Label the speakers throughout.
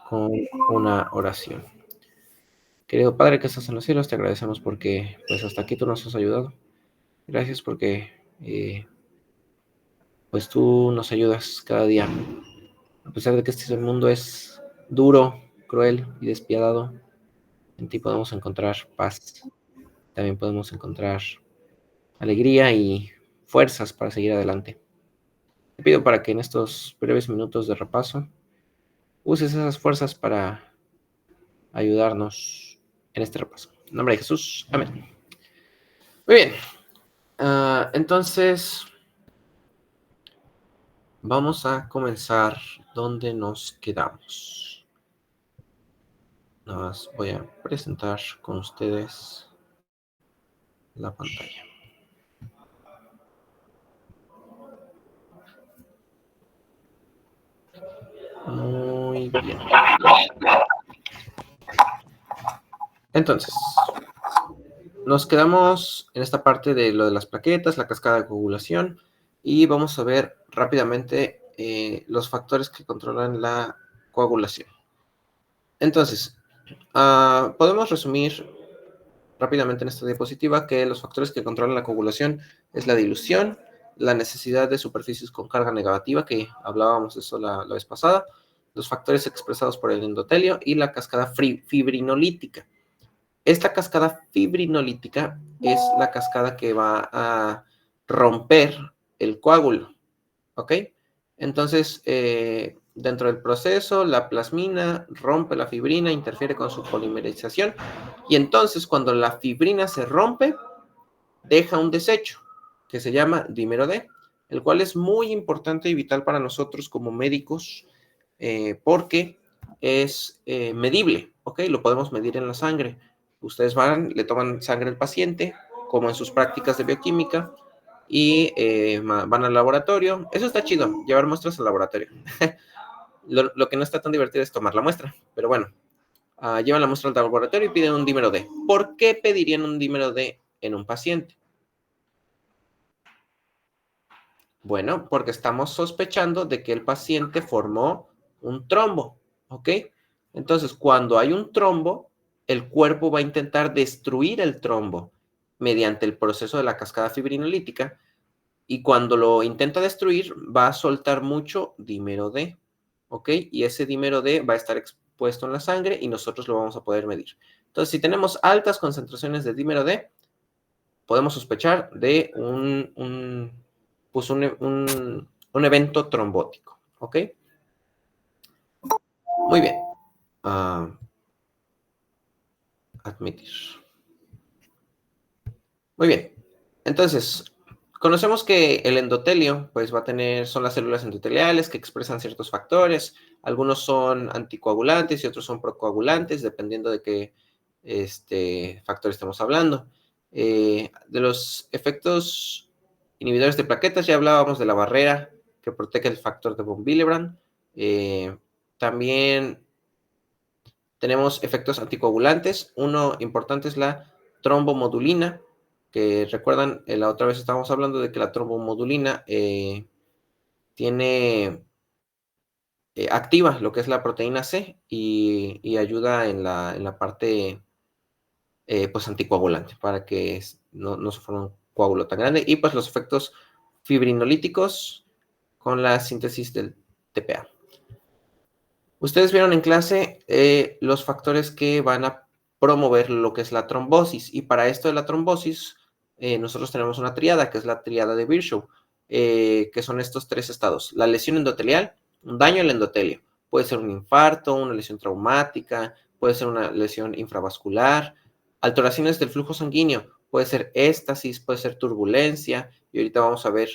Speaker 1: con una oración. Querido Padre que estás en los cielos, te agradecemos porque pues hasta aquí tú nos has ayudado. Gracias porque pues tú nos ayudas cada día. A pesar de que este mundo es duro, cruel y despiadado, en ti podemos encontrar paz. También podemos encontrar alegría y fuerzas para seguir adelante. Te pido para que en estos breves minutos de repaso uses esas fuerzas para ayudarnos en este repaso. En nombre de Jesús. Amén. Muy bien. Entonces, vamos a comenzar donde nos quedamos. Nada más voy a presentar con ustedes la pantalla. Muy bien. Entonces, nos quedamos en esta parte de lo de las plaquetas, la cascada de coagulación, y vamos a ver rápidamente los factores que controlan la coagulación. Entonces, podemos resumir rápidamente en esta diapositiva que los factores que controlan la coagulación es la dilución, la necesidad de superficies con carga negativa, que hablábamos de eso la vez pasada, los factores expresados por el endotelio y la cascada fibrinolítica. Esta cascada fibrinolítica es la cascada que va a romper el coágulo, ¿ok? Entonces, dentro del proceso, la plasmina rompe la fibrina, interfiere con su polimerización, y entonces cuando la fibrina se rompe, deja un desecho que se llama dímero D, el cual es muy importante y vital para nosotros como médicos, porque es medible, ¿ok? Lo podemos medir en la sangre. Ustedes van, le toman sangre al paciente, como en sus prácticas de bioquímica, y van al laboratorio. Eso está chido, llevar muestras al laboratorio. Lo que no está tan divertido es tomar la muestra, pero bueno, llevan la muestra al laboratorio y piden un dímero D. ¿Por qué pedirían un dímero D en un paciente? Bueno, porque estamos sospechando de que el paciente formó un trombo, ¿ok? Entonces, cuando hay un trombo, el cuerpo va a intentar destruir el trombo mediante el proceso de la cascada fibrinolítica, y cuando lo intenta destruir, va a soltar mucho dímero D, ¿ok? Y ese dímero D va a estar expuesto en la sangre y nosotros lo vamos a poder medir. Entonces, si tenemos altas concentraciones de dímero D, podemos sospechar de un evento trombótico, ¿ok? Muy bien. Admitir. Muy bien. Entonces, conocemos que el endotelio, pues va a tener, son las células endoteliales que expresan ciertos factores. Algunos son anticoagulantes y otros son procoagulantes, dependiendo de qué factor estemos hablando. De los efectos inhibidores de plaquetas, ya hablábamos de la barrera que protege el factor de von Willebrand. También tenemos efectos anticoagulantes. Uno importante es la trombomodulina, que recuerdan, la otra vez estábamos hablando de que la trombomodulina tiene activa lo que es la proteína C y ayuda en la parte pues anticoagulante para que no se forme un coágulo tan grande. Y pues los efectos fibrinolíticos con la síntesis del TPA. Ustedes vieron en clase los factores que van a promover lo que es la trombosis, y para esto de la trombosis nosotros tenemos una tríada, que es la tríada de Virchow, que son estos tres estados: la lesión endotelial, un daño al endotelio, puede ser un infarto, una lesión traumática, puede ser una lesión infravascular, alteraciones del flujo sanguíneo, puede ser éstasis, puede ser turbulencia, y ahorita vamos a ver,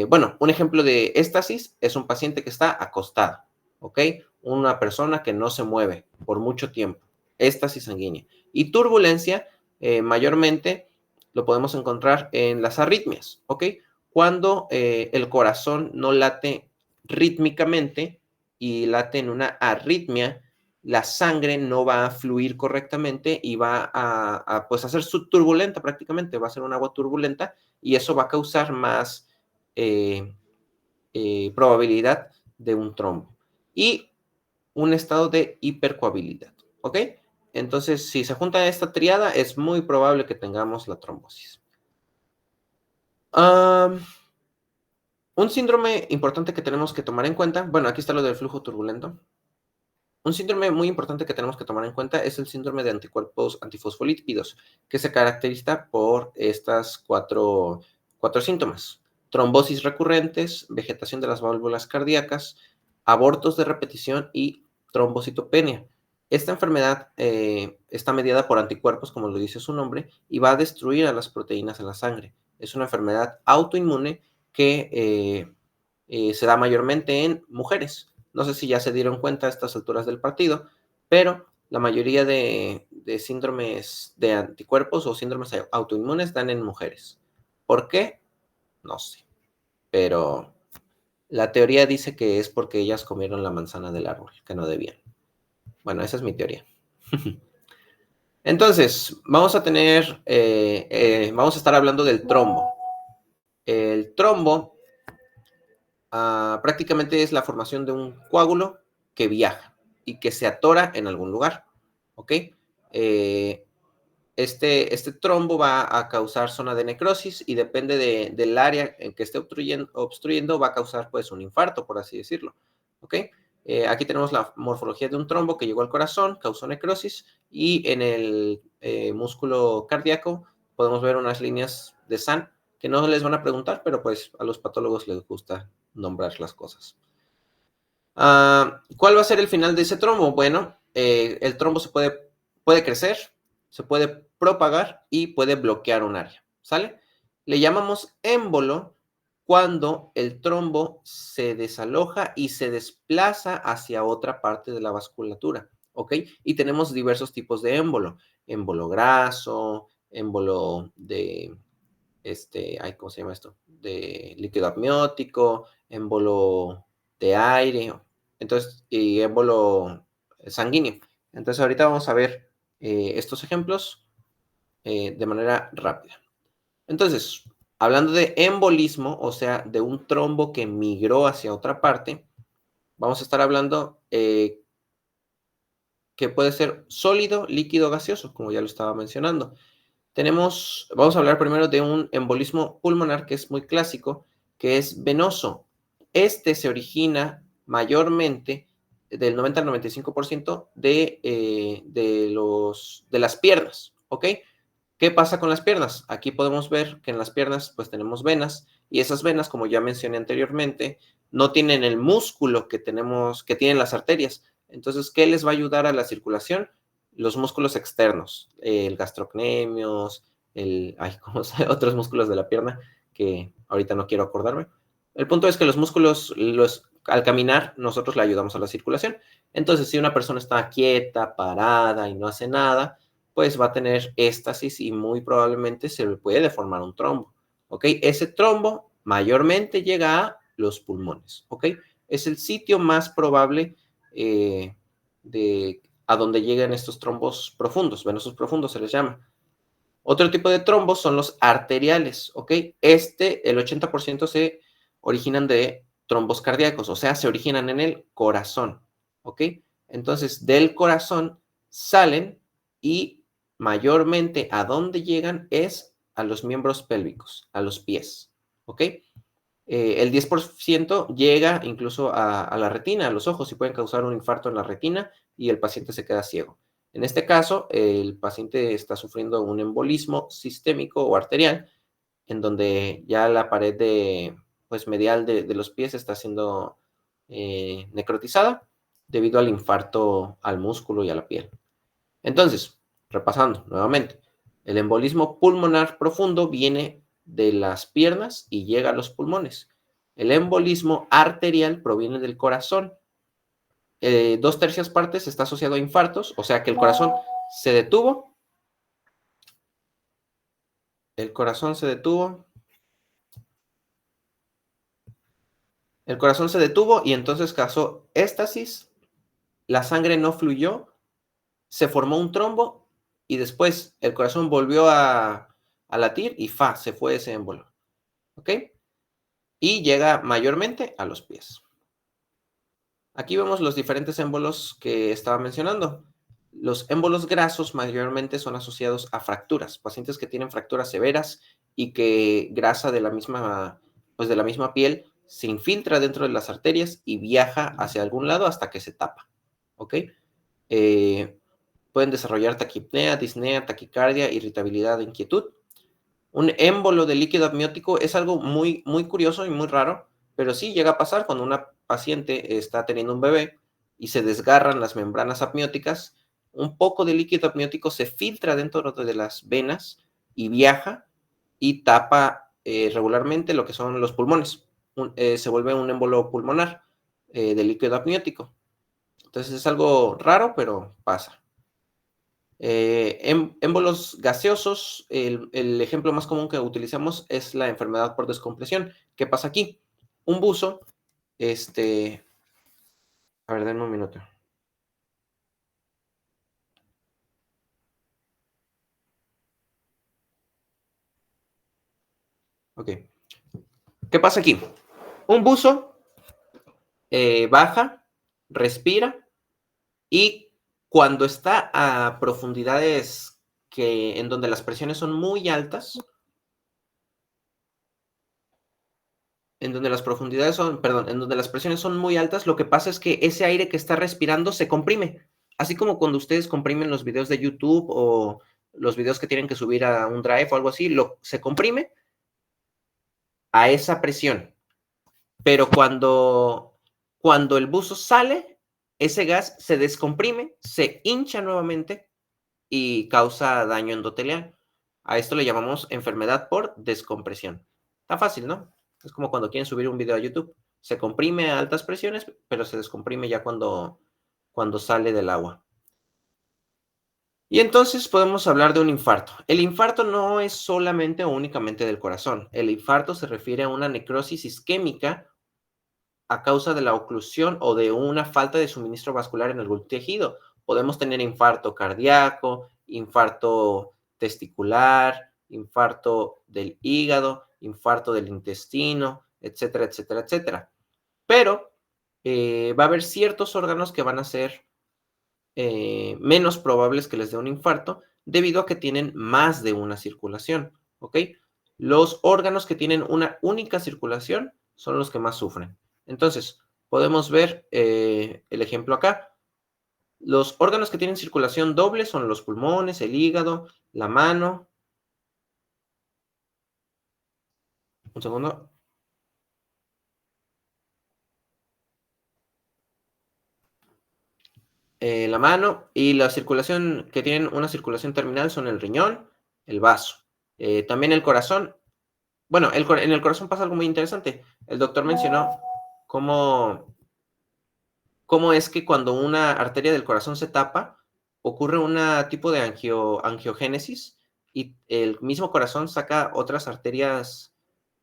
Speaker 1: bueno, un ejemplo de éstasis es un paciente que está acostado, ¿ok? Una persona que no se mueve por mucho tiempo, éstasis sanguínea. Y turbulencia, mayormente lo podemos encontrar en las arritmias, ¿ok? Cuando el corazón no late rítmicamente y late en una arritmia, la sangre no va a fluir correctamente y va pues a ser turbulenta prácticamente, va a ser un agua turbulenta, y eso va a causar más probabilidad de un trombo. Y un estado de hipercoagulabilidad, ¿ok? Entonces, si se junta esta triada, es muy probable que tengamos la trombosis. Un síndrome importante que tenemos que tomar en cuenta, bueno, aquí está lo del flujo turbulento. Un síndrome muy importante que tenemos que tomar en cuenta es el síndrome de anticuerpos antifosfolípidos, que se caracteriza por estas cuatro síntomas: trombosis recurrentes, vegetación de las válvulas cardíacas, abortos de repetición y trombocitopenia. Esta enfermedad está mediada por anticuerpos, como lo dice su nombre, y va a destruir a las proteínas en la sangre. Es una enfermedad autoinmune que se da mayormente en mujeres. No sé si ya se dieron cuenta a estas alturas del partido, pero la mayoría de síndromes de anticuerpos o síndromes autoinmunes dan en mujeres. ¿Por qué? No sé, pero la teoría dice que es porque ellas comieron la manzana del árbol, que no debían. Bueno, esa es mi teoría. Entonces, vamos a vamos a estar hablando del trombo. El trombo prácticamente es la formación de un coágulo que viaja y que se atora en algún lugar, ¿ok? Este trombo va a causar zona de necrosis y depende del área en que esté obstruyendo, va a causar pues un infarto, por así decirlo, ¿ok? Aquí tenemos la morfología de un trombo que llegó al corazón, causó necrosis, y en el músculo cardíaco podemos ver unas líneas de SAN que no les van a preguntar, pero pues a los patólogos les gusta nombrar las cosas. ¿Cuál va a ser el final de ese trombo? Bueno, el trombo puede crecer, se puede propagar y puede bloquear un área, ¿sale? Le llamamos émbolo cuando el trombo se desaloja y se desplaza hacia otra parte de la vasculatura, ¿ok? Y tenemos diversos tipos de émbolo: émbolo graso, émbolo de, ¿cómo se llama esto? De líquido amniótico, émbolo de aire, entonces, y émbolo sanguíneo. Entonces, ahorita vamos a ver estos ejemplos de manera rápida. Entonces, hablando de embolismo, o sea, de un trombo que migró hacia otra parte, vamos a estar hablando que puede ser sólido, líquido, gaseoso, como ya lo estaba mencionando. Vamos a hablar primero de un embolismo pulmonar que es muy clásico, que es venoso. Este se origina mayormente del 90 al 95% de las piernas, ¿ok? ¿Qué pasa con las piernas? Aquí podemos ver que en las piernas pues tenemos venas, y esas venas, como ya mencioné anteriormente, no tienen el músculo que tienen las arterias. Entonces, ¿qué les va a ayudar a la circulación? Los músculos externos, el gastrocnemios, otros músculos de la pierna que ahorita no quiero acordarme. El punto es que los músculos, al caminar, nosotros le ayudamos a la circulación. Entonces, si una persona está quieta, parada y no hace nada, pues va a tener éstasis y muy probablemente se le puede deformar un trombo, ¿ok? Ese trombo mayormente llega a los pulmones, ¿ok? Es el sitio más probable a donde llegan estos trombos profundos, venosos profundos se les llama. Otro tipo de trombos son los arteriales, ¿ok? El 80% se originan de trombos cardíacos, o sea, se originan en el corazón, ¿ok? Entonces, del corazón salen y mayormente a dónde llegan es a los miembros pélvicos, a los pies, ¿ok? El 10% llega incluso a la retina, a los ojos, y pueden causar un infarto en la retina y el paciente se queda ciego. En este caso, el paciente está sufriendo un embolismo sistémico o arterial, en donde ya la pared medial de los pies está siendo necrotizada debido al infarto al músculo y a la piel. Entonces, repasando nuevamente, el embolismo pulmonar profundo viene de las piernas y llega a los pulmones. El embolismo arterial proviene del corazón. 2/3 partes está asociado a infartos, o sea que el corazón se detuvo. El corazón se detuvo. El corazón se detuvo y entonces causó éstasis. La sangre no fluyó, se formó un trombo y después el corazón volvió a latir y se fue ese émbolo. ¿Ok? Y llega mayormente a los pies. Aquí vemos los diferentes émbolos que estaba mencionando. Los émbolos grasos mayormente son asociados a fracturas, pacientes que tienen fracturas severas y que grasa de la misma, pues de la misma piel se infiltra dentro de las arterias y viaja hacia algún lado hasta que se tapa, ¿ok? Pueden desarrollar taquipnea, disnea, taquicardia, irritabilidad e inquietud. Un émbolo de líquido amniótico es algo muy, muy curioso y muy raro, pero sí llega a pasar cuando una paciente está teniendo un bebé y se desgarran las membranas amnióticas. Un poco de líquido amniótico se filtra dentro de las venas y viaja y tapa regularmente lo que son los pulmones. Se vuelve un émbolo pulmonar de líquido amniótico. Entonces es algo raro, pero pasa. Émbolos gaseosos, el ejemplo más común que utilizamos es la enfermedad por descompresión. ¿Qué pasa aquí? Un buzo, a ver, denme un minuto. Ok. ¿Qué pasa aquí? Un buzo baja, respira y cuando está a profundidades en donde las presiones son muy altas, en donde las profundidades son, perdón, en donde las presiones son muy altas, lo que pasa es que ese aire que está respirando se comprime. Así como cuando ustedes comprimen los videos de YouTube o los videos que tienen que subir a un Drive o algo así, se comprime a esa presión. Pero cuando el buzo sale, ese gas se descomprime, se hincha nuevamente y causa daño endotelial. A esto le llamamos enfermedad por descompresión. Está fácil, ¿no? Es como cuando quieren subir un video a YouTube. Se comprime a altas presiones, pero se descomprime ya cuando sale del agua. Y entonces podemos hablar de un infarto. El infarto no es solamente o únicamente del corazón. El infarto se refiere a una necrosis isquémica a causa de la oclusión o de una falta de suministro vascular en algún tejido. Podemos tener infarto cardíaco, infarto testicular, infarto del hígado, infarto del intestino, etcétera, etcétera, etcétera. Pero va a haber ciertos órganos que van a ser menos probables que les dé un infarto debido a que tienen más de una circulación, ¿ok? Los órganos que tienen una única circulación son los que más sufren. Entonces, podemos ver el ejemplo acá. Los órganos que tienen circulación doble son los pulmones, el hígado, la mano. Un segundo. La mano y la circulación que tienen una circulación terminal son el riñón, el vaso. También el corazón. Bueno, en el corazón pasa algo muy interesante. El doctor mencionó cómo es que cuando una arteria del corazón se tapa, ocurre un tipo de angiogénesis y el mismo corazón saca otras arterias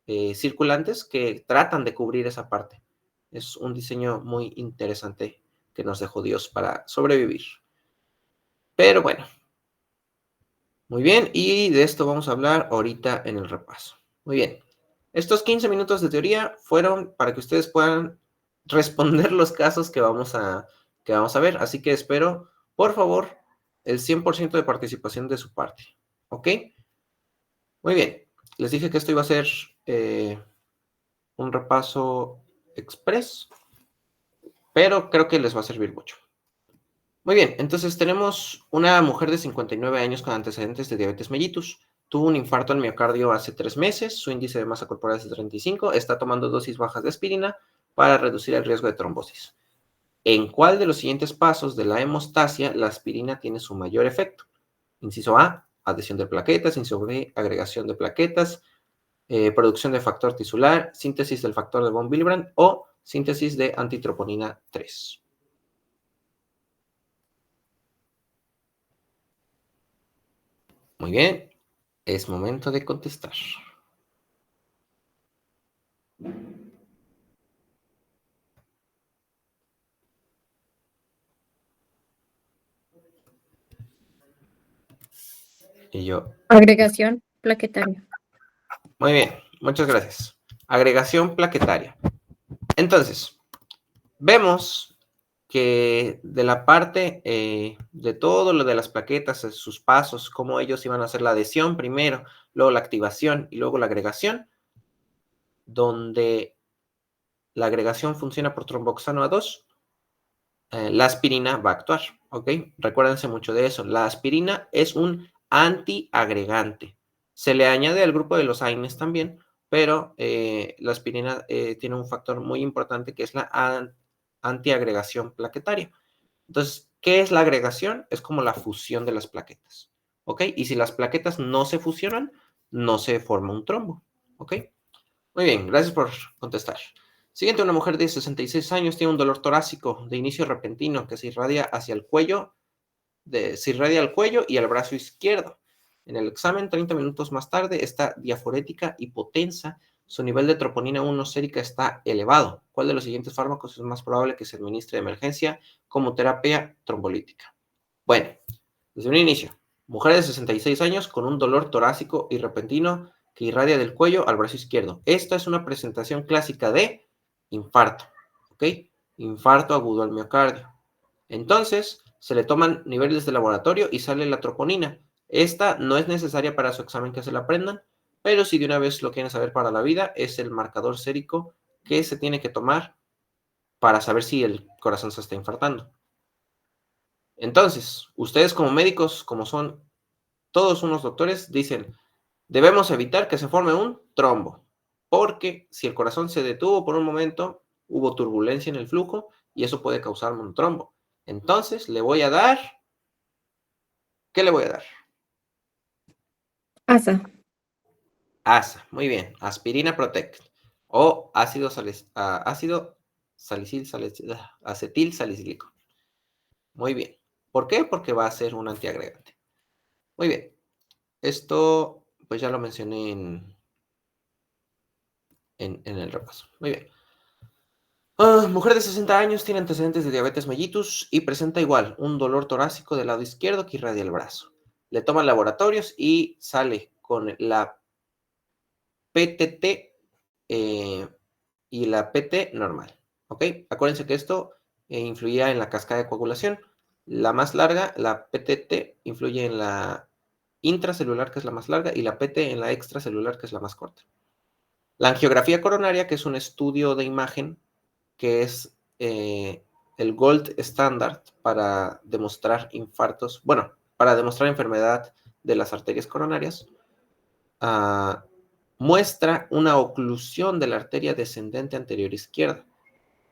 Speaker 1: circulantes que tratan de cubrir esa parte. Es un diseño muy interesante que nos dejó Dios para sobrevivir. Pero bueno, muy bien, y de esto vamos a hablar ahorita en el repaso. Muy bien, estos 15 minutos de teoría fueron para que ustedes puedan responder los casos que vamos a ver, así que espero, por favor, el 100% de participación de su parte, ¿ok? Muy bien, les dije que esto iba a ser un repaso express, pero creo que les va a servir mucho. Muy bien, entonces tenemos una mujer de 59 años con antecedentes de diabetes mellitus. Tuvo un infarto al miocardio hace 3 meses, su índice de masa corporal es de 35, está tomando dosis bajas de aspirina para reducir el riesgo de trombosis. ¿En cuál de los siguientes pasos de la hemostasia la aspirina tiene su mayor efecto? Inciso A, adhesión de plaquetas. Inciso B, agregación de plaquetas. Producción de factor tisular, síntesis del factor de von Willebrand o síntesis de antitroponina 3. Muy bien, es momento de contestar. Y yo.
Speaker 2: Agregación plaquetaria.
Speaker 1: Muy bien, muchas gracias. Agregación plaquetaria. Entonces, vemos que de la parte de todo lo de las plaquetas, sus pasos, cómo ellos iban a hacer la adhesión primero, luego la activación y luego la agregación, donde la agregación funciona por tromboxano A2, la aspirina va a actuar, ¿ok? Recuérdense mucho de eso. La aspirina es un antiagregante. Se le añade al grupo de los AINES también, pero la aspirina tiene un factor muy importante que es la antiagregación plaquetaria. Entonces, ¿qué es la agregación? Es como la fusión de las plaquetas, ¿ok? Y si las plaquetas no se fusionan, no se forma un trombo, ¿ok? Muy bien, gracias por contestar. Siguiente, una mujer de 66 años tiene un dolor torácico de inicio repentino que se irradia hacia el cuello, se irradia al cuello y al brazo izquierdo. En el examen, 30 minutos más tarde, está diaforética hipotensa. Su nivel de troponina 1 sérica está elevado. ¿Cuál de los siguientes fármacos es más probable que se administre de emergencia como terapia trombolítica? Bueno, desde un inicio, mujer de 66 años con un dolor torácico y repentino que irradia del cuello al brazo izquierdo. Esta es una presentación clásica de infarto, ¿ok? Infarto agudo al miocardio. Entonces, se le toman niveles de laboratorio y sale la troponina. Esta no es necesaria para su examen que se la aprendan, pero si de una vez lo quieren saber para la vida, es el marcador sérico que se tiene que tomar para saber si el corazón se está infartando. Entonces, ustedes como médicos, como son todos unos doctores, dicen, debemos evitar que se forme un trombo, porque si el corazón se detuvo por un momento, hubo turbulencia en el flujo y eso puede causarme un trombo. Entonces, le voy a dar, ¿qué le voy a dar?
Speaker 2: ASA.
Speaker 1: ASA, muy bien, aspirina Protect o ácido acetil salicílico. Muy bien. ¿Por qué? Porque va a ser un antiagregante. Muy bien. Esto, pues ya lo mencioné en el repaso. Muy bien. Mujer de 60 años tiene antecedentes de diabetes mellitus y presenta igual un dolor torácico del lado izquierdo que irradia el brazo. Le toman laboratorios y sale con la PTT y la PT normal. ¿Ok? Acuérdense que esto influía en la cascada de coagulación. La más larga, la PTT, influye en la intracelular, que es la más larga, y la PT en la extracelular, que es la más corta. La angiografía coronaria, que es un estudio de imagen que es el gold standard para demostrar infartos, bueno, para demostrar enfermedad de las arterias coronarias, muestra una oclusión de la arteria descendente anterior izquierda.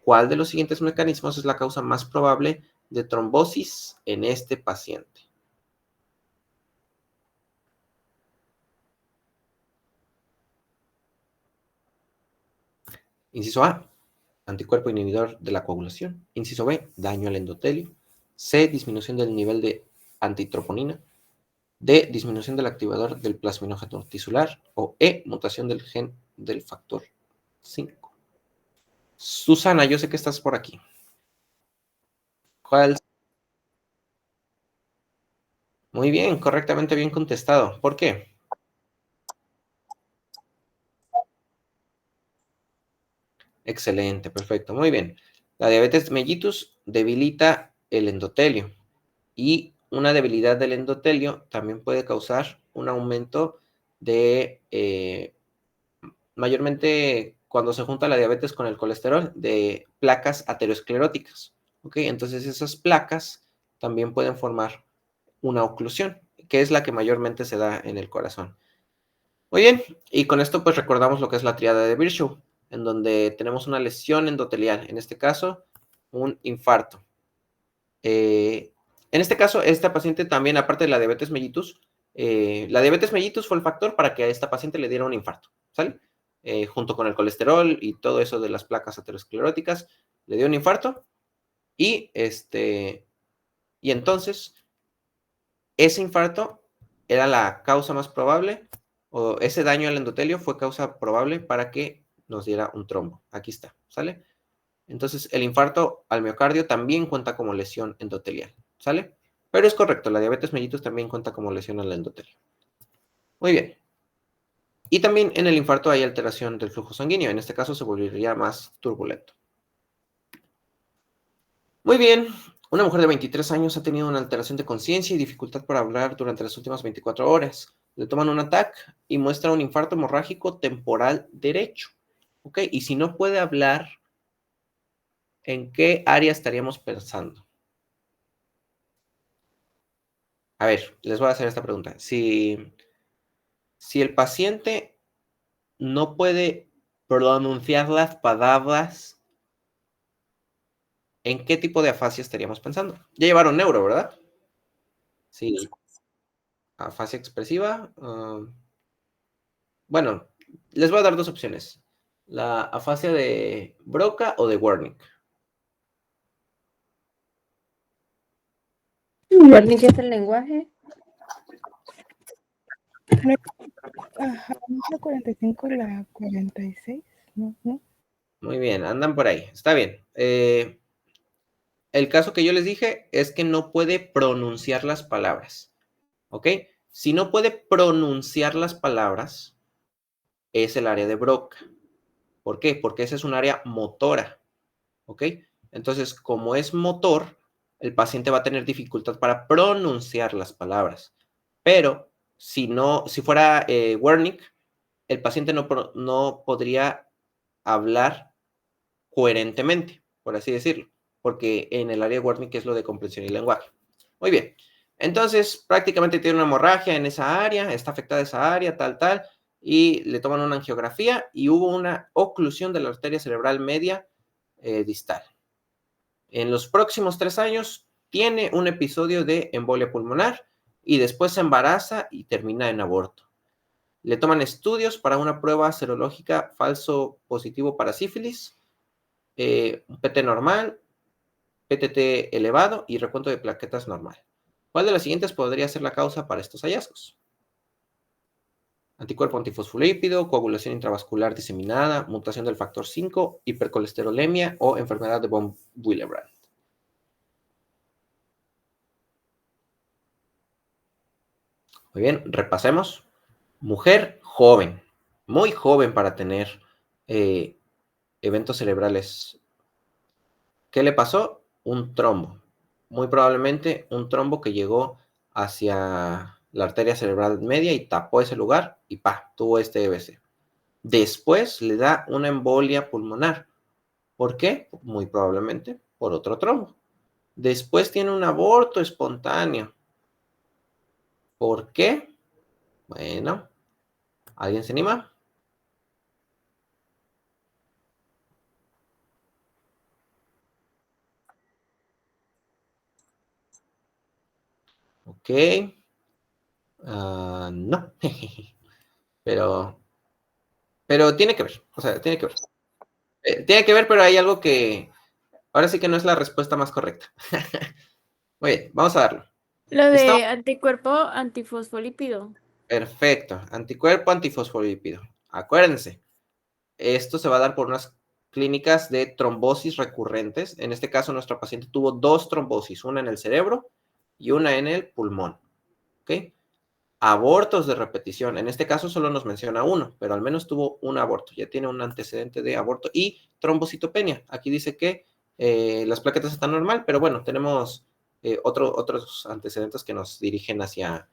Speaker 1: ¿Cuál de los siguientes mecanismos es la causa más probable de trombosis en este paciente? Inciso A, anticuerpo inhibidor de la coagulación. Inciso B, daño al endotelio. C, disminución del nivel de antitroponina. D, disminución del activador del plasminógeno tisular. O E, mutación del gen del factor 5. Susana, yo sé que estás por aquí. ¿Cuál? Muy bien, correctamente bien contestado. ¿Por qué? Excelente, perfecto, muy bien. La diabetes mellitus debilita el endotelio y una debilidad del endotelio también puede causar un aumento de, mayormente cuando se junta la diabetes con el colesterol, de placas ateroscleróticas. ¿Ok? Entonces esas placas también pueden formar una oclusión, que es la que mayormente se da en el corazón. Muy bien, y con esto pues recordamos lo que es la triada de Virchow, en donde tenemos una lesión endotelial, en este caso un infarto. En este caso, esta paciente también, aparte de la diabetes mellitus fue el factor para que a esta paciente le diera un infarto, ¿sale? Junto con el colesterol y todo eso de las placas ateroscleróticas, le dio un infarto y, y entonces ese infarto era la causa más probable, o ese daño al endotelio fue causa probable para que nos diera un trombo. Aquí está, ¿sale? Entonces, el infarto al miocardio también cuenta como lesión endotelial, ¿sale? Pero es correcto, la diabetes mellitus también cuenta como lesión al endotelio. Muy bien. Y también en el infarto hay alteración del flujo sanguíneo, en este caso se volvería más turbulento. Muy bien. Una mujer de 23 años ha tenido una alteración de conciencia y dificultad para hablar durante las últimas 24 horas. Le toman un TAC y muestra un infarto hemorrágico temporal derecho. ¿Ok? Y si no puede hablar, ¿en qué área estaríamos pensando? A ver, les voy a hacer esta pregunta. Si el paciente no puede pronunciar las palabras, ¿en qué tipo de afasia estaríamos pensando? Ya llevaron neuro, ¿verdad? Sí. Afasia expresiva. Bueno, les voy a dar dos opciones. La afasia de Broca o de Wernicke.
Speaker 2: Wernicke es el lenguaje.
Speaker 3: Ajá, ¿no es la 45 y la 46? ¿No? ¿No?
Speaker 1: Muy bien, andan por ahí. Está bien. El caso que yo les dije es que no puede pronunciar las palabras. ¿Ok? Si no puede pronunciar las palabras, es el área de Broca. ¿Por qué? Porque esa es un área motora. ¿Ok? Entonces, como es motor, el paciente va a tener dificultad para pronunciar las palabras. Pero si fuera Wernicke, el paciente no podría hablar coherentemente, por así decirlo, porque en el área de Wernicke es lo de comprensión y lenguaje. Muy bien. Entonces, prácticamente tiene una hemorragia en esa área, está afectada esa área, tal, y le toman una angiografía y hubo una oclusión de la arteria cerebral media distal. En los próximos 3 años tiene un episodio de embolia pulmonar y después se embaraza y termina en aborto. Le toman estudios para una prueba serológica falso positivo para sífilis, un PT normal, PTT elevado y recuento de plaquetas normal. ¿Cuál de las siguientes podría ser la causa para estos hallazgos? Anticuerpo antifosfolípido, coagulación intravascular diseminada, mutación del factor 5, hipercolesterolemia o enfermedad de von Willebrand. Muy bien, repasemos. Mujer joven, muy joven para tener eventos cerebrales. ¿Qué le pasó? Un trombo. Muy probablemente un trombo que llegó hacia la arteria cerebral media y tapó ese lugar y tuvo este EBC. Después le da una embolia pulmonar. ¿Por qué? Muy probablemente por otro trombo. Después tiene un aborto espontáneo. ¿Por qué? Bueno, ¿alguien se anima? Ok. No. pero, pero tiene que ver. O sea, tiene que ver. Tiene que ver, pero hay algo que ahora sí que no es la respuesta más correcta. Muy bien, vamos a darlo.
Speaker 4: Lo
Speaker 1: ¿Listo?
Speaker 4: de anticuerpo antifosfolípido.
Speaker 1: Perfecto. Anticuerpo antifosfolípido. Acuérdense, esto se va a dar por unas clínicas de trombosis recurrentes. En este caso, nuestro paciente tuvo 2 trombosis, una en el cerebro y una en el pulmón. ¿Ok? Abortos de repetición. En este caso solo nos menciona uno, pero al menos tuvo un aborto. Ya tiene un antecedente de aborto y trombocitopenia. Aquí dice que las plaquetas están normal, pero bueno, tenemos otros antecedentes que nos dirigen hacia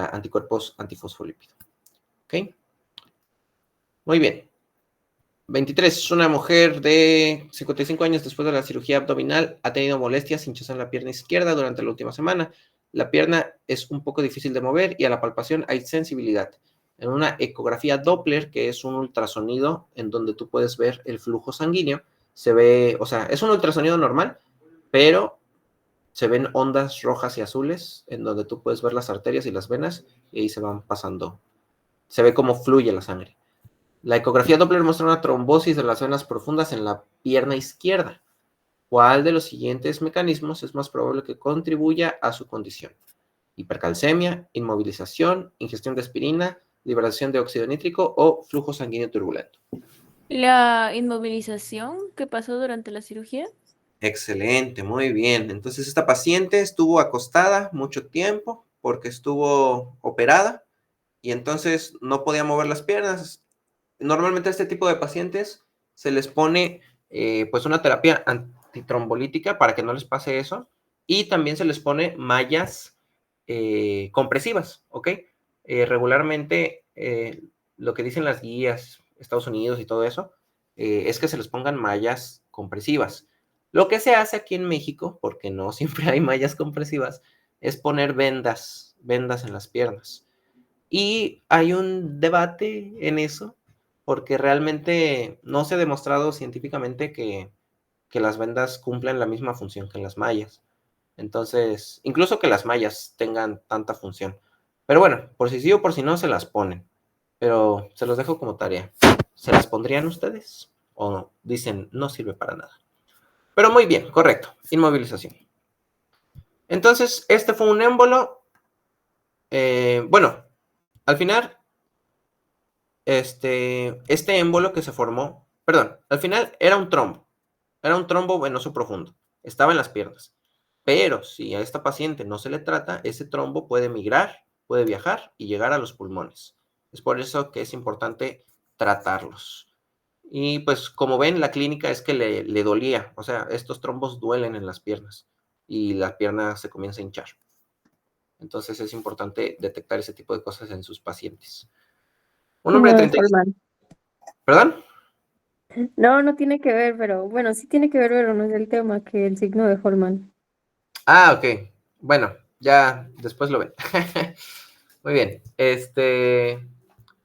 Speaker 1: anticuerpos antifosfolípidos. ¿Ok? Muy bien. 23. Una mujer de 55 años después de la cirugía abdominal ha tenido molestias, hinchazón en la pierna izquierda durante la última semana. La pierna es un poco difícil de mover y a la palpación hay sensibilidad. En una ecografía Doppler, que es un ultrasonido en donde tú puedes ver el flujo sanguíneo, se ve, o sea, es un ultrasonido normal, pero se ven ondas rojas y azules en donde tú puedes ver las arterias y las venas y ahí se van pasando. Se ve cómo fluye la sangre. La ecografía Doppler muestra una trombosis de las venas profundas en la pierna izquierda. ¿Cuál de los siguientes mecanismos es más probable que contribuya a su condición? Hipercalcemia, inmovilización, ingestión de aspirina, liberación de óxido nítrico o flujo sanguíneo turbulento.
Speaker 4: La inmovilización que pasó durante la cirugía.
Speaker 1: Excelente, muy bien. Entonces esta paciente estuvo acostada mucho tiempo porque estuvo operada y entonces no podía mover las piernas. Normalmente a este tipo de pacientes se les pone pues una terapia antitrombolítica para que no les pase eso, y también se les pone mallas compresivas, ¿ok? Regularmente lo que dicen las guías, Estados Unidos y todo eso, es que se les pongan mallas compresivas. Lo que se hace aquí en México, porque no siempre hay mallas compresivas, es poner vendas en las piernas. Y hay un debate en eso, porque realmente no se ha demostrado científicamente que las vendas cumplen la misma función que las mallas. Entonces, incluso que las mallas tengan tanta función. Pero bueno, por si sí o por si no, se las ponen. Pero se los dejo como tarea. ¿Se las pondrían ustedes? ¿O dicen no sirve para nada? Pero muy bien, correcto. Inmovilización. Entonces, este fue un émbolo. Bueno, al final, este émbolo que se formó, perdón, al final era un trombo venoso profundo, estaba en las piernas. Pero si a esta paciente no se le trata, ese trombo puede migrar, puede viajar y llegar a los pulmones. Es por eso que es importante tratarlos. Y pues como ven, la clínica es que le dolía, o sea, estos trombos duelen en las piernas y la pierna se comienza a hinchar. Entonces es importante detectar ese tipo de cosas en sus pacientes. Un hombre de 30... ¿Perdón?
Speaker 2: No, no tiene que ver, pero bueno, sí tiene que ver, pero no es el tema, que el signo de Holman.
Speaker 1: Ah, ok. Bueno, ya después lo ven. Muy bien.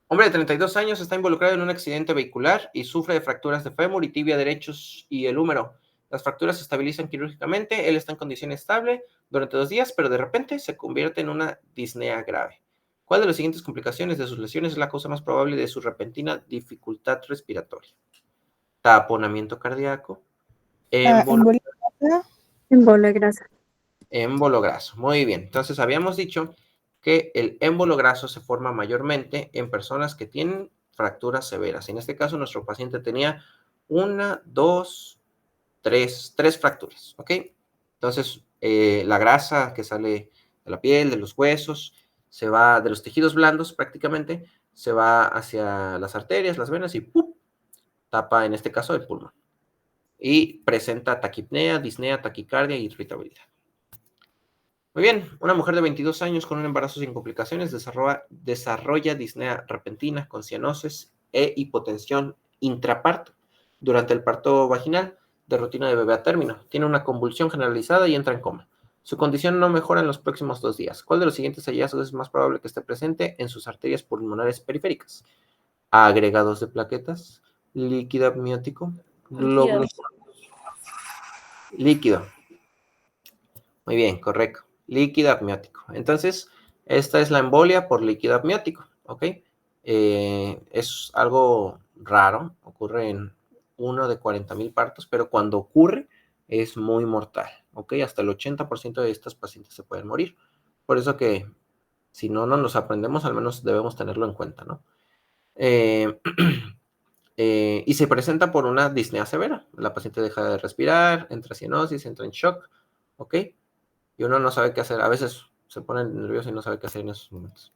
Speaker 1: Hombre de 32 años está involucrado en un accidente vehicular y sufre de fracturas de fémur y tibia derechos y el húmero. Las fracturas se estabilizan quirúrgicamente, él está en condición estable durante 2 días, pero de repente se convierte en una disnea grave. ¿Cuál de las siguientes complicaciones de sus lesiones es la causa más probable de su repentina dificultad respiratoria? Taponamiento cardíaco, émbolo
Speaker 2: Embolia grasa.
Speaker 1: émbolo graso. Muy bien. Entonces, habíamos dicho que el émbolo graso se forma mayormente en personas que tienen fracturas severas. En este caso, nuestro paciente tenía 1, 2, 3 fracturas, ¿ok? Entonces, la grasa que sale de la piel, de los huesos, se va de los tejidos blandos prácticamente, se va hacia las arterias, las venas y ¡pum! Tapa, en este caso, el pulmón. Y presenta taquipnea, disnea, taquicardia y irritabilidad. Muy bien, una mujer de 22 años con un embarazo sin complicaciones desarrolla disnea repentina con cianosis e hipotensión intraparto durante el parto vaginal de rutina de bebé a término. Tiene una convulsión generalizada y entra en coma. Su condición no mejora en los próximos 2 días. ¿Cuál de los siguientes hallazgos es más probable que esté presente en sus arterias pulmonares periféricas? Agregados de plaquetas, líquido amniótico, glóbulos líquido. Muy bien, correcto. Líquido amniótico. Entonces, esta es la embolia por líquido amniótico, ¿ok? Es algo raro, ocurre en 1 de 40,000 partos, pero cuando ocurre es muy mortal, ¿ok? Hasta el 80% de estas pacientes se pueden morir. Por eso que si no nos aprendemos, al menos debemos tenerlo en cuenta, ¿no? Y se presenta por una disnea severa. La paciente deja de respirar, entra en cianosis, entra en shock, ¿ok? Y uno no sabe qué hacer. A veces se pone nervioso y no sabe qué hacer en esos momentos.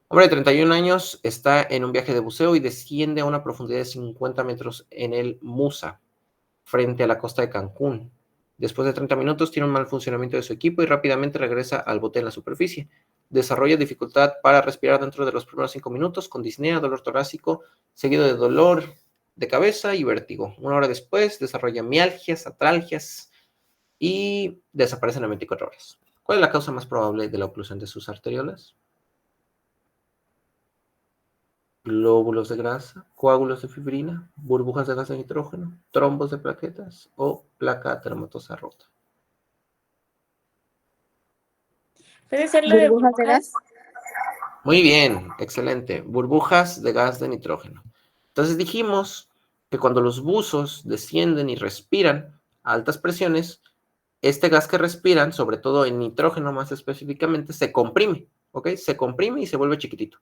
Speaker 1: Hombre de 31 años está en un viaje de buceo y desciende a una profundidad de 50 metros en el Musa, frente a la costa de Cancún. Después de 30 minutos tiene un mal funcionamiento de su equipo y rápidamente regresa al bote en la superficie. Desarrolla dificultad para respirar dentro de los primeros 5 minutos, con disnea, dolor torácico, seguido de dolor de cabeza y vértigo. 1 hora después desarrolla mialgias, atralgias y desaparecen en 24 horas. ¿Cuál es la causa más probable de la oclusión de sus arteriolas? Glóbulos de grasa, coágulos de fibrina, burbujas de gas de nitrógeno, trombos de plaquetas o placa ateromatosa rota.
Speaker 4: ¿Puede ser la de
Speaker 2: ¿Burbujas de gas?
Speaker 1: Muy bien, excelente. Burbujas de gas de nitrógeno. Entonces dijimos que cuando los buzos descienden y respiran a altas presiones, este gas que respiran, sobre todo en nitrógeno más específicamente, se comprime, ¿ok? Se comprime y se vuelve chiquitito.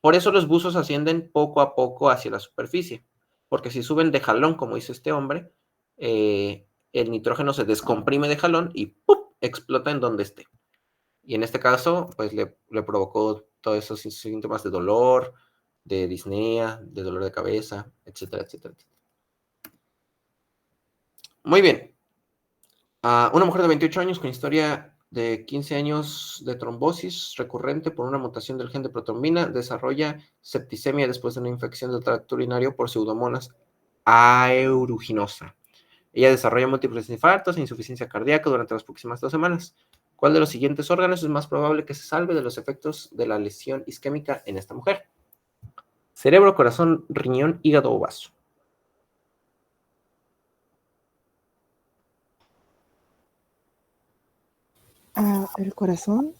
Speaker 1: Por eso los buzos ascienden poco a poco hacia la superficie, porque si suben de jalón, como hizo este hombre, el nitrógeno se descomprime de jalón y ¡pum! Explota en donde esté. Y en este caso, pues le provocó todos esos síntomas de dolor, de disnea, de dolor de cabeza, etcétera, etcétera, etcétera. Muy bien. Una mujer de 28 años con historia de 15 años de trombosis recurrente por una mutación del gen de protrombina desarrolla septicemia después de una infección del tracto urinario por Pseudomonas aeruginosa. Ella desarrolla múltiples infartos e insuficiencia cardíaca durante las próximas 2 semanas. ¿Cuál de los siguientes órganos es más probable que se salve de los efectos de la lesión isquémica en esta mujer? Cerebro, corazón, riñón, hígado o vaso.
Speaker 3: El corazón.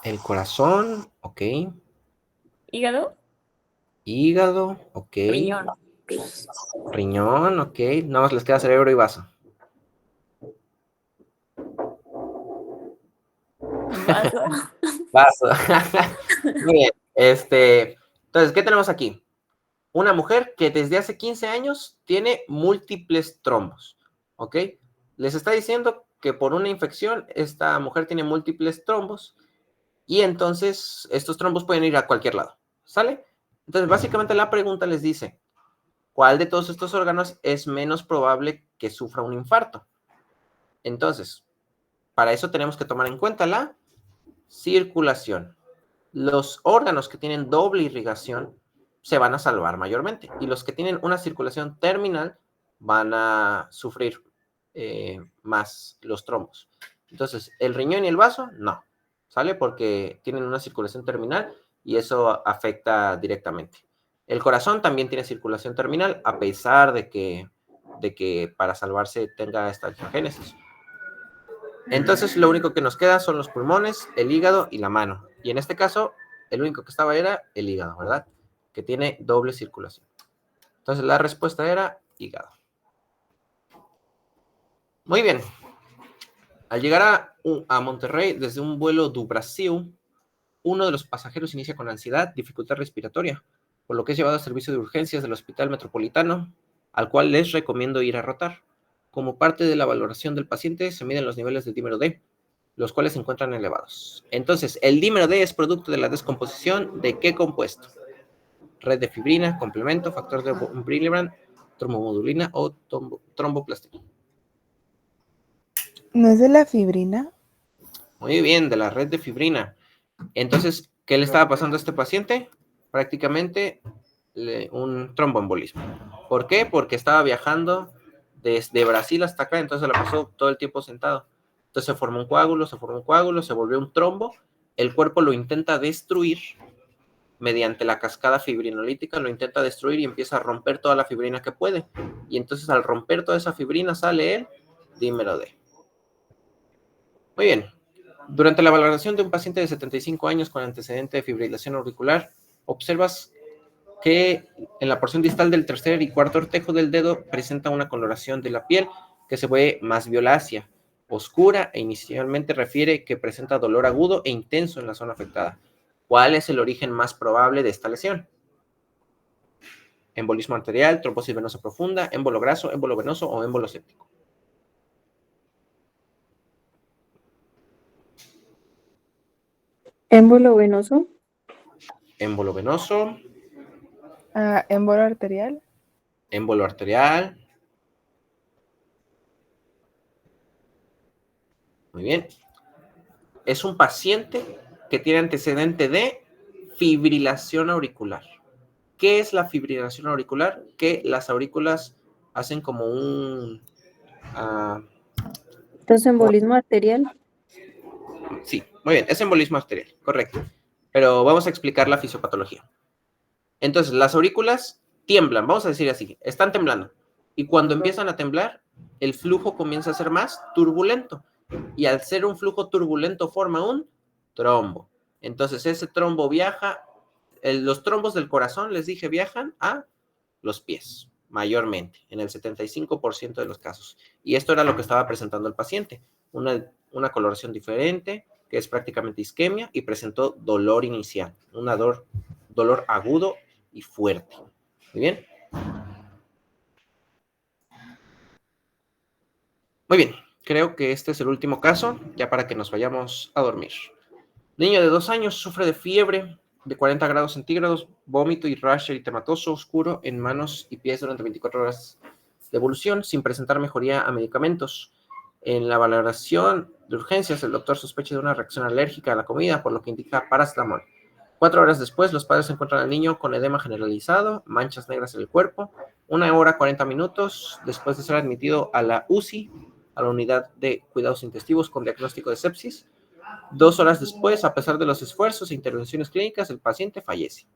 Speaker 1: El corazón, ok.
Speaker 4: ¿Hígado?
Speaker 1: Hígado, ok.
Speaker 4: Riñón.
Speaker 1: Riñón, ok. Nada más les queda cerebro y vaso.
Speaker 4: Vaso.
Speaker 1: Vaso. Muy bien. Entonces, ¿qué tenemos aquí? Una mujer que desde hace 15 años tiene múltiples trombos, ¿ok? Les está diciendo que por una infección esta mujer tiene múltiples trombos y entonces estos trombos pueden ir a cualquier lado, ¿sale? Entonces, básicamente la pregunta les dice, ¿cuál de todos estos órganos es menos probable que sufra un infarto? Entonces, para eso tenemos que tomar en cuenta la circulación. Los órganos que tienen doble irrigación se van a salvar mayormente y los que tienen una circulación terminal van a sufrir más los trombos. Entonces, el riñón y el vaso, no, ¿sale? Porque tienen una circulación terminal y eso afecta directamente. El corazón también tiene circulación terminal, a pesar de que para salvarse tenga esta angiogénesis. Entonces, lo único que nos queda son los pulmones, el hígado y la mano. Y en este caso, el único que estaba era el hígado, ¿verdad? Que tiene doble circulación. Entonces, la respuesta era hígado. Muy bien. Al llegar a Monterrey desde un vuelo do Brasil, uno de los pasajeros inicia con ansiedad, dificultad respiratoria, por lo que es llevado al servicio de urgencias del Hospital Metropolitano, al cual les recomiendo ir a rotar. Como parte de la valoración del paciente, se miden los niveles del dímero D, los cuales se encuentran elevados. Entonces, el dímero D es producto de la descomposición ¿de qué compuesto? Red de fibrina, complemento, factor de von Willebrand, trombomodulina o tromboplastina.
Speaker 3: ¿No es de la fibrina?
Speaker 1: Muy bien, de la red de fibrina. Entonces, ¿qué le estaba pasando a este paciente? Prácticamente un tromboembolismo. ¿Por qué? Porque estaba viajando desde Brasil hasta acá, entonces la pasó todo el tiempo sentado. Entonces se formó un coágulo, se volvió un trombo, el cuerpo lo intenta destruir mediante la cascada fibrinolítica, lo intenta destruir y empieza a romper toda la fibrina que puede. Y entonces al romper toda esa fibrina sale el dímero D. Muy bien. Durante la valoración de un paciente de 75 años con antecedente de fibrilación auricular, observas que en la porción distal del tercer y cuarto ortejo del dedo presenta una coloración de la piel que se ve más violácea, oscura e inicialmente refiere que presenta dolor agudo e intenso en la zona afectada. ¿Cuál es el origen más probable de esta lesión? Embolismo arterial, trombosis venosa profunda, émbolo graso, émbolo venoso o émbolo séptico.
Speaker 2: Émbolo venoso.
Speaker 1: Émbolo venoso.
Speaker 3: Émbolo arterial.
Speaker 1: Émbolo arterial. Muy bien. Es un paciente que tiene antecedente de fibrilación auricular. ¿Qué es la fibrilación auricular? Que las aurículas hacen como un...
Speaker 2: Entonces, embolismo arterial.
Speaker 1: Sí, muy bien, es embolismo arterial, correcto. Pero vamos a explicar la fisiopatología. Entonces, las aurículas tiemblan, vamos a decir así, están temblando. Y cuando empiezan a temblar, el flujo comienza a ser más turbulento. Y al ser un flujo turbulento forma un trombo. Entonces, ese trombo viaja, los trombos del corazón, les dije, viajan a los pies, mayormente, en el 75% de los casos. Y esto era lo que estaba presentando el paciente, una coloración diferente, que es prácticamente isquemia, y presentó dolor inicial, dolor agudo y fuerte. ¿Muy bien? Muy bien, creo que este es el último caso, ya para que nos vayamos a dormir. Niño de 2 años sufre de fiebre de 40 grados centígrados, vómito y rash eritematoso oscuro en manos y pies durante 24 horas de evolución sin presentar mejoría a medicamentos. En la valoración de urgencias, el doctor sospecha de una reacción alérgica a la comida, por lo que indica paracetamol. 4 horas después, los padres encuentran al niño con edema generalizado, manchas negras en el cuerpo. 1 hora 40 minutos después de ser admitido a la UCI, a la unidad de cuidados intensivos con diagnóstico de sepsis. 2 horas después, a pesar de los esfuerzos e intervenciones clínicas, el paciente fallece.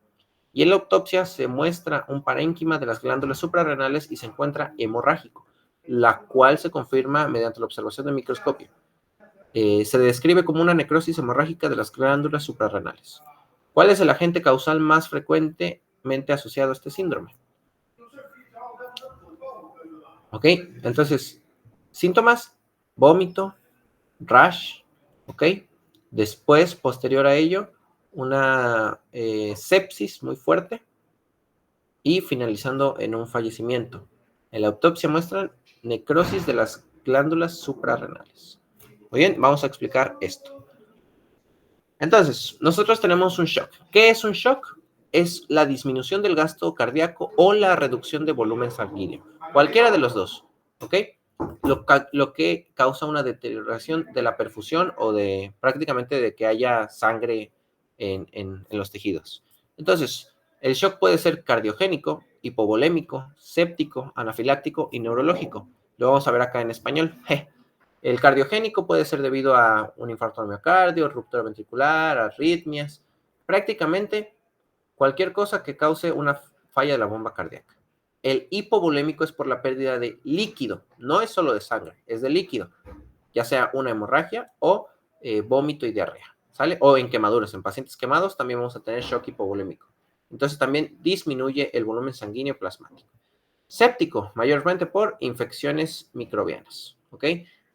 Speaker 1: Y en la autopsia se muestra un parénquima de las glándulas suprarrenales y se encuentra hemorrágico, la cual se confirma mediante la observación de microscopio. Se describe como una necrosis hemorrágica de las glándulas suprarrenales. ¿Cuál es el agente causal más frecuentemente asociado a este síndrome? Ok, entonces, síntomas, vómito, rash, ok. Después, posterior a ello, una sepsis muy fuerte y finalizando en un fallecimiento. En la autopsia muestran necrosis de las glándulas suprarrenales. Muy bien, vamos a explicar esto. Entonces, nosotros tenemos un shock. ¿Qué es un shock? Es la disminución del gasto cardíaco o la reducción de volumen sanguíneo. Cualquiera de los dos, ¿ok? Lo que causa una deterioración de la perfusión o de prácticamente de que haya sangre en los tejidos. Entonces, el shock puede ser cardiogénico, hipovolémico, séptico, anafiláctico y neurológico. Lo vamos a ver acá en español. El cardiogénico puede ser debido a un infarto al miocardio, ruptura ventricular, arritmias, prácticamente cualquier cosa que cause una falla de la bomba cardíaca. El hipovolémico es por la pérdida de líquido, no es solo de sangre, es de líquido, ya sea una hemorragia o vómito y diarrea, ¿sale? O en quemaduras, en pacientes quemados también vamos a tener shock hipovolémico. Entonces también disminuye el volumen sanguíneo plasmático. Séptico, mayormente por infecciones microbianas, ¿ok?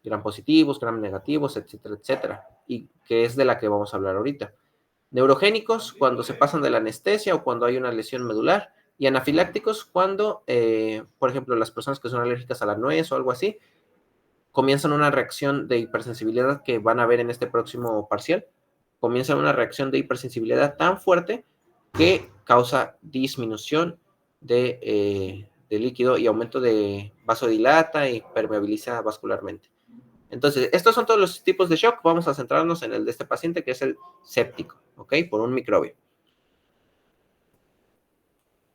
Speaker 1: Gram positivos, gram negativos, etcétera, etcétera, y que es de la que vamos a hablar ahorita. Neurogénicos, cuando se pasan de la anestesia o cuando hay una lesión medular, y anafilácticos, cuando, por ejemplo, las personas que son alérgicas a la nuez o algo así, comienzan una reacción de hipersensibilidad que van a ver en este próximo parcial, comienzan una reacción de hipersensibilidad tan fuerte que causa disminución de líquido y aumento de vasodilata y permeabiliza vascularmente. Entonces, estos son todos los tipos de shock. Vamos a centrarnos en el de este paciente, que es el séptico, ¿ok? Por un microbio.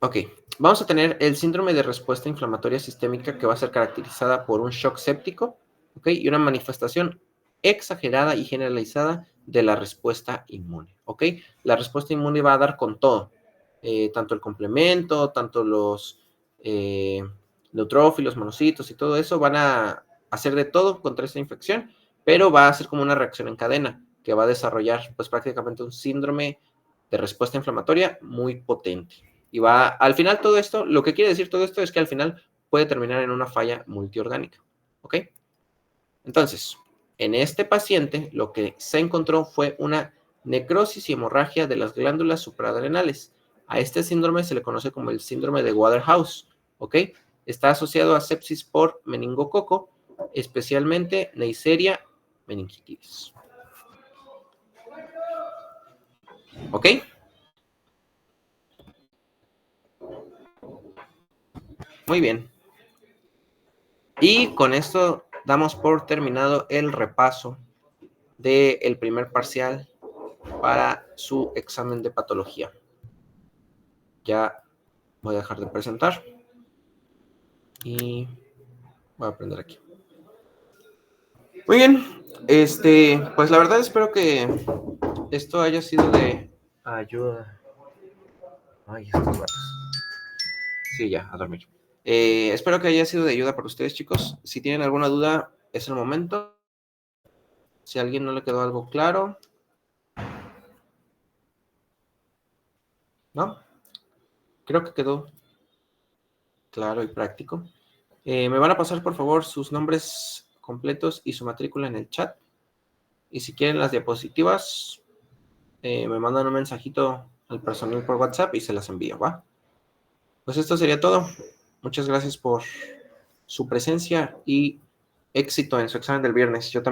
Speaker 1: Ok, vamos a tener el síndrome de respuesta inflamatoria sistémica, que va a ser caracterizada por un shock séptico, ¿ok? Y una manifestación exagerada y generalizada de la respuesta inmune, ¿ok? La respuesta inmune va a dar con todo, tanto el complemento, tanto los neutrófilos, monocitos y todo eso van a hacer de todo contra esta infección, pero va a ser como una reacción en cadena que va a desarrollar pues prácticamente un síndrome de respuesta inflamatoria muy potente. Y va, al final todo esto, lo que quiere decir todo esto es que al final puede terminar en una falla multiorgánica, ¿ok? Entonces, en este paciente lo que se encontró fue una necrosis y hemorragia de las glándulas suprarrenales. A este síndrome se le conoce como el síndrome de Waterhouse, ¿ok? Está asociado a sepsis por meningococo, especialmente Neisseria meningitidis. ¿Ok? Muy bien. Y con esto damos por terminado el repaso del primer parcial para su examen de patología. Ya voy a dejar de presentar y voy a prender aquí. Muy bien, pues la verdad espero que esto haya sido de ayuda. Ay, estos gatos. Sí, ya, a dormir. Espero que haya sido de ayuda para ustedes, chicos. Si tienen alguna duda, es el momento. Si a alguien no le quedó algo claro. ¿No? Creo que quedó claro y práctico. Me van a pasar, por favor, sus nombres completos y su matrícula en el chat. Y si quieren las diapositivas, me mandan un mensajito al personal por WhatsApp y se las envío, ¿va? Pues esto sería todo. Muchas gracias por su presencia y éxito en su examen del viernes. Yo también.